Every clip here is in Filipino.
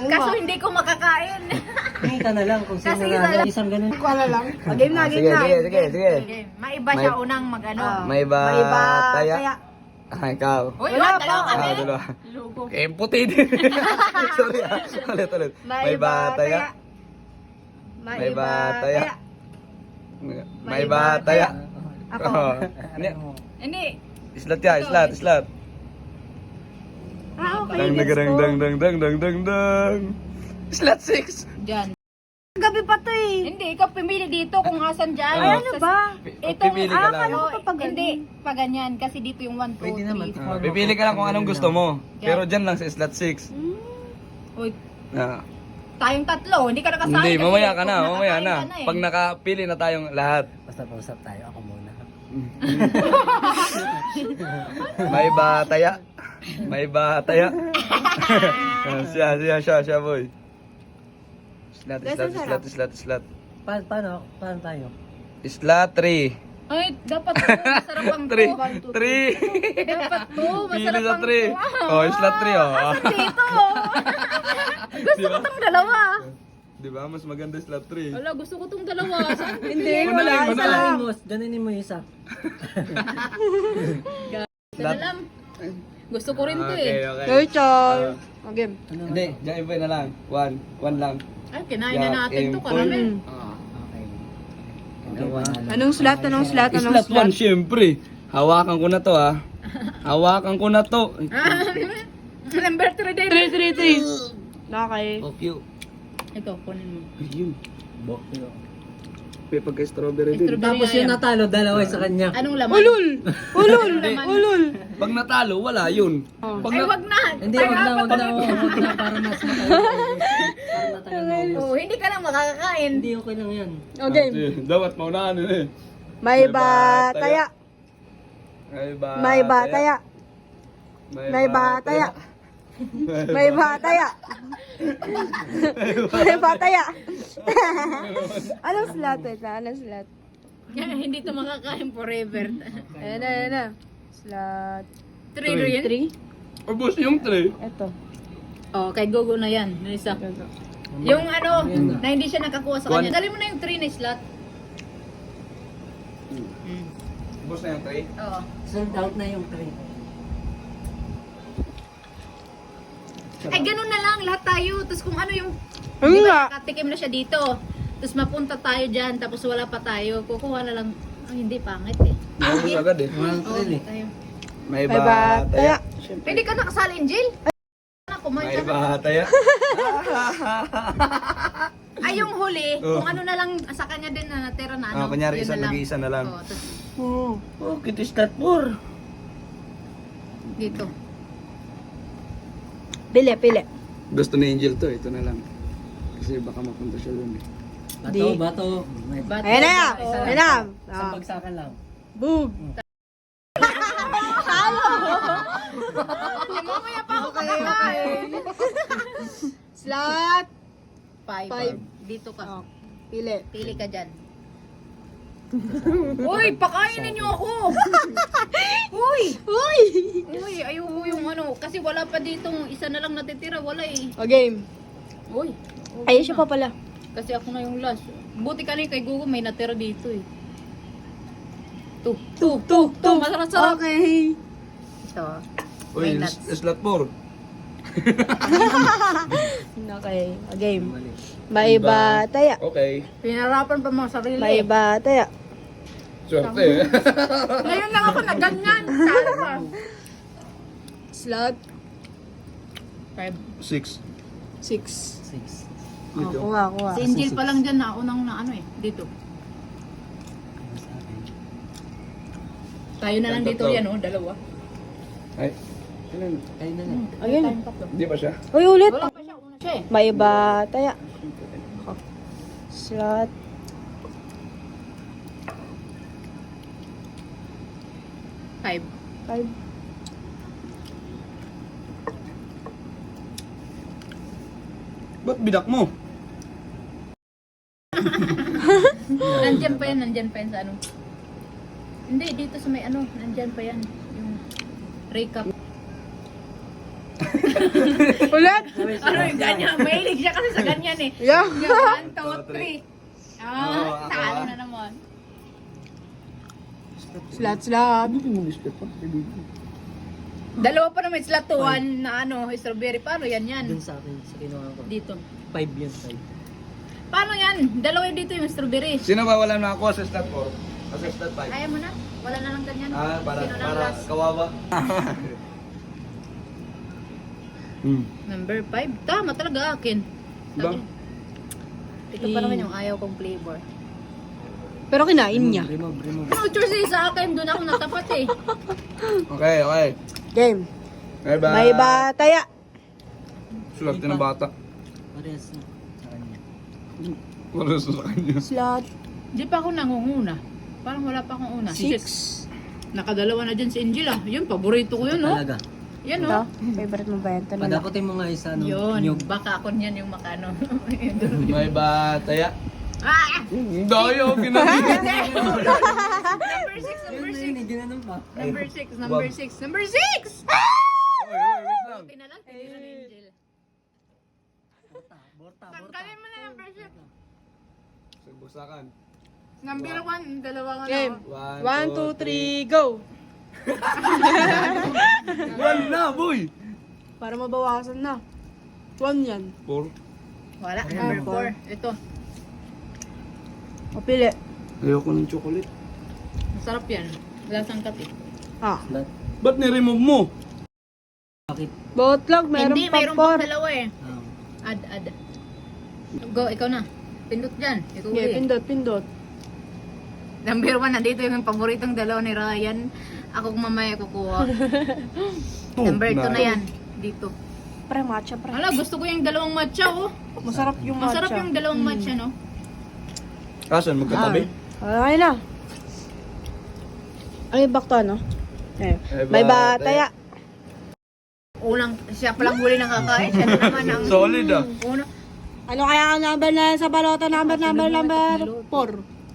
Kaso hindi ko makakain. Kita na lang kung sino Kasi na isang ganun. Kuha na lang. Game na, game Sige, na. sige, sige, sige. Okay. Maiba siya unang mag-ano. May ba taya? Ah, ikaw. Uy, Wala dalawa pa. kami. Dalawa. Lugo. Eh, puti din. Sorry ah. Ulit, ulit. May ba taya? May ba taya? May ba taya? Ako. Oh. Hindi. Hindi. Islat ya, islat, islat. Ah, okay. Dang Gets dang ko. dang dang dang dang dang dang. Islat 6. Diyan. Gabi pa to eh. Hindi, ikaw pumili dito kung asan dyan. Ay, ano ba? Pipili ka lang. akala ko pa pag Hindi, pa ganyan. Kasi dito yung 1, 2, 3. Pwede naman. Pipili ka lang kung anong gusto mo. Pero dyan lang sa slot 6. Uy, Ah. tayong tatlo. Hindi ka nakasali. Hindi, kasi mamaya ka na, kung mamaya nakakain na. ka eh. Pag nakapili na tayong lahat. Basta pausap tayo. Ako muna. May bataya. May bataya. siya, boy. Slot. Paano tayo? Slot 3. Ay, dapat to. Masarap ang to. 3. 3. Dapat to. Pili Masarap sa ang 3. to. Oh, slot 3 oh. Dito. Gusto ko tong dalawa. Di ba? Mas maganda slot 3. Wala, gusto ko tong dalawa. Hindi, Una wala. lang, Isa una lang. Ganunin mo yung isa. Alam. Gusto ko rin to Okay, eh. okay. Go, Chol. O, game. Hindi, dyan iba na lang. 1 lang. Ay, kinain na natin to. Yeah, Karami. Okay. Anong slot? Anong slot? Anong Slot 1, slot? syempre. Hawakan ko na to ha. Hawakan ko na to. Number 3 din. 3. Okay. Oh, cute. Ito, kunin mo. Ayun. May pagka-strawberry din. Strawberry. Tapos yung natalo, dalawa sa kanya. Anong laman? Ulul! Ulul! Ulul! Pag natalo, wala yun. Pag Ay, wag na. Hindi, Ay, wag na, apat wag na. ulit. Wag na, para mas matagal. Para matagal. Oh, hindi ka lang makakakain. Hindi, okay lang yan. O, game. Dapat maunahan yun eh. May bataya. May bataya. May bataya. May bataya. May bataya. Anong slot? Wait lang, anong slot? Hindi to makakain forever. Ayan na, ayan na. Slot 3 rin. 3. Ubus yung 3. Ito. Oh, kay Gogo na yan. Isa. Yung ano, na hindi siya nakakuha sa kanya. Dali mo na yung 3 na slot. Ubus na yung 3. Oo. Sold out na yung 3. Ay, ganun na lang. Lahat tayo. Tapos kung ano yung... Ano Di nga? ba, nakatikim na siya dito. Tapos mapunta tayo dyan. Tapos wala pa tayo. Kukuha na lang. Ay, hindi pangit eh. Ubus agad eh. Oo, tayo. May May bataya. bataya. Pwede ka nakasali, Angel? Kumain May ka na. bataya. Ay, yung huli, Oh. kung ano na lang sa kanya din na natira na ano. Kunyari yun isa, na lang. nag-iisa na lang. Oo, tapos Oh, kit slot 4. dito. Pili, pili. Gusto ni Angel to, ito na lang. Kasi baka mapunta siya doon eh. Bato. May Ba't- Ayan na. Oo. Ayan na. isang bagsakan lang. Bug. Mamaya pa ako Okay, okay. Slot 5. 5. Dito ka. Oh, pili. Pili ka dyan. Uy, pakainin niyo ako! Uy! Uy! Uy, ayoko yung ano. Kasi wala pa ditong isa na lang natitira. Wala eh. O, game. Uy. Ayun siya pa pala. Kasi ako na yung last. Buti ka kay Gugu may natira dito eh. Tu. Masarap-sarap. Okay. Ito. Uy, May nuts. slot 4. Okay. O, game. May bataya. Okay. Pinarapan pa mga sarili. May bataya. Swerte eh. Ngayon lang ako na ganyan. Kalma. Slot 5. 6. 6. 6. Oh, kuha. Si Angel pa lang dyan na unang na ano eh. Dito. Tayo na lang dito Tatlo. yan oh. Dalawa. Ay. Ilan? Ayun na lang. Ayun. Tayong tatlo. Hindi pa siya? Uy, ulit. Wala pa siya. Una siya eh. May bataya. Slot 5. 5. Ba't bidak mo? Nandyan pa yan sa ano. Hindi, dito sa may ano. Nandyan pa yan. Yung recap. Ulit. Ano yung ganyan? Mahilig siya kasi sa ganyan eh. Yeah. 1, 2, 3. Oo, ako, Talo ah. na naman. Slot, slot. Dalawa pa naman slot to 1 na ano, strawberry. Paano yan? Dun sa akin, sa kinuha ko. Dito. 5 yun, 5. Paano yan? Dalawa yung dito yung strawberry. Sino ba wala na ako sa slot 4? Sa slot 5? Ayaw mo na? Wala na lang ganyan. Para Sino lang para last? kawawa. Number 5. Tama talaga akin. Ba? Ito pa naman yung ayaw kong flavor. Pero kinain niya. Remove. No choice eh, sa akin. Doon ako natapat eh. Okay. Game. Bye-bye. May bataya. Sulat ng bata. Parehas na sa kanya. Wala sa kanya. Slot. Di pa ako nangunguna. Parang wala pa akong una. 6. Nakadalawa na dyan si Angela. Yun, paborito ko yun, no? Talaga. Yan, Ito. no? Favorite mo ba yan? Ito na lang. Padaputin mo nga isa, no? Yun. Nyug. Baka ako niyan yung makano. May bataya. Ah! Dayo, ginamit. Number 6, number 6. Hindi ganun pa. Number 6, number 6, number 6! Wait lang. Buti na lang, tinira ni Angel. Borta. Tanggalin mo na number 6. Sagbusakan. Number 1, dalawang ano. Game. 1, 2, 3, go. One na, boy. Para mabawasan na. 1 yan. 4. Wala, number 4. Ito, Mapili. Ayoko ng chocolate. masarap yan. Lasang kape. Ah. Lahat. Ba't ni-remove mo? Bakit? Botlog, meron Hindi, pa mayroon pang 4. dalawa eh. Add. Go, ikaw na. Pindot dyan. Ikaw Okay, ulit. pindot. Number 1, nandito yung paboritong dalawa ni Ryan. Ako mamaya kukuha. Number 2 na yan. Dito. Pre, matcha, pre. Wala, gusto ko yung dalawang matcha, oh. Masarap yung matcha. Masarap yung dalawang matcha, no? Kasan, magkatabi? Okay na. Ay, bakto, ano? Eh. May bataya. Unang, siya palang huli ng kakain. Siya na naman ang... Solid ah. Una, Ano kaya ang number na sa balota? Number 4.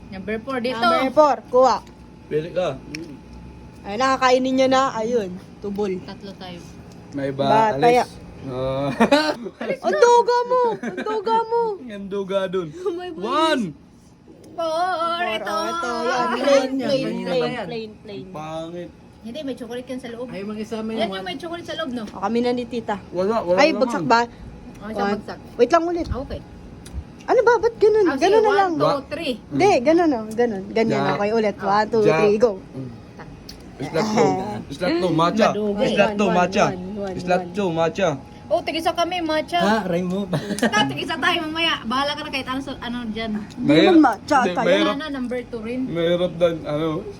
number 4 dito. Number 4. Kuha. Pili ka. Ay, nakakainin niya na. Ayun. Tubol. Tatlo tayo. May Bataya. batalis. Ang duga mo! Ang duga mo! Ang duga dun. 1! 4, ito. Ito, yan. Plain. Pangit. Hindi, may chocolate yan sa loob. Ay, mag-isama Yan yung yung may chocolate sa loob, no? O, kami na ni tita. Wala Ay, naman. bagsak ba? Oh, siya bagsak. Wait lang ulit. Okay. Ano ba? Ba't ganun? Ah, Ganun na lang. 1, 2, 3. Hindi, ganun o. Ganun. Ganyan. Ja. Okay, ulit. 1, 2, Ja. 3, go. Slot 2. Slot 2, matcha. Madugay. Slot 2, matcha. One. Slot 2, matcha. Oh, tigisa kami, matcha. Ray mo. Tigisa tayo mamaya. Bahala ka na kahit ano dyan. Hindi naman matcha. Hindi, Tayo. mahirap. Wala na, number 2 rin. Mahirap din,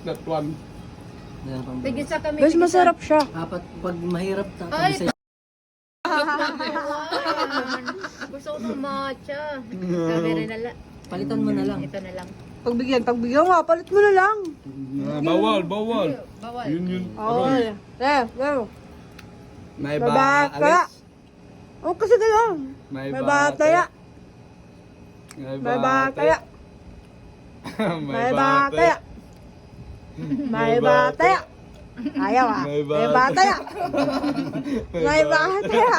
slot 1. Tigisa kami. Guys, masarap siya. Apat, pag mahirap, Ay, tatabi sa'yo. gusto ko ng matcha. Strawberry na lang. Palitan mo na lang. Ito na lang. Pagbigyan nga. Palit mo na lang. Bawal. Bawal. Yun. Oo. Go. May May bataya. baalis. Oh, kasi ganun. May May bataya. May May bataya. May bataya. May bataya. Ayaw ah. May May bataya. May bataya.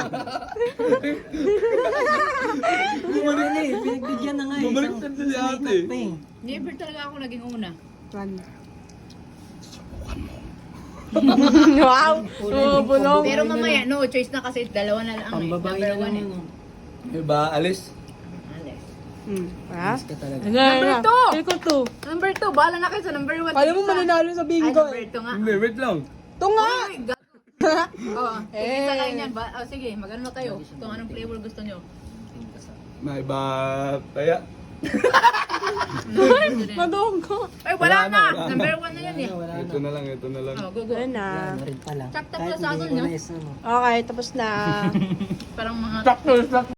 Pinagbigyan na nga eh. Bumalik ka din si ate. Never talaga ako naging una. Wow. Oh, bulong. Pero mamaya, no choice na kasi dalawa na lang. Pambabae Number na lang 1 eh. yun. May baalis. Ha? Ka talaga. Number 2! Ikaw 2. Number 2, bahala na kayo sa number 1. Kaya mo mananalo sa Ay, bingo number eh. 2 nga. Hindi, wait lang. Ito nga. Ay, Oo, tigisa kayo niyan. Sige, magano na kayo. Kung anong flavor gusto nyo. May bataya. Madonggo. Ay, wala na. Wala na. Number 1 na yan eh. Wala na. Ito na lang. Oh, go, go. Ayun na. Wala na rin pala. Sakto Kahit pala sa hindi akin, mo no? na isa, no? Okay, tapos na. Parang mga... Sakto,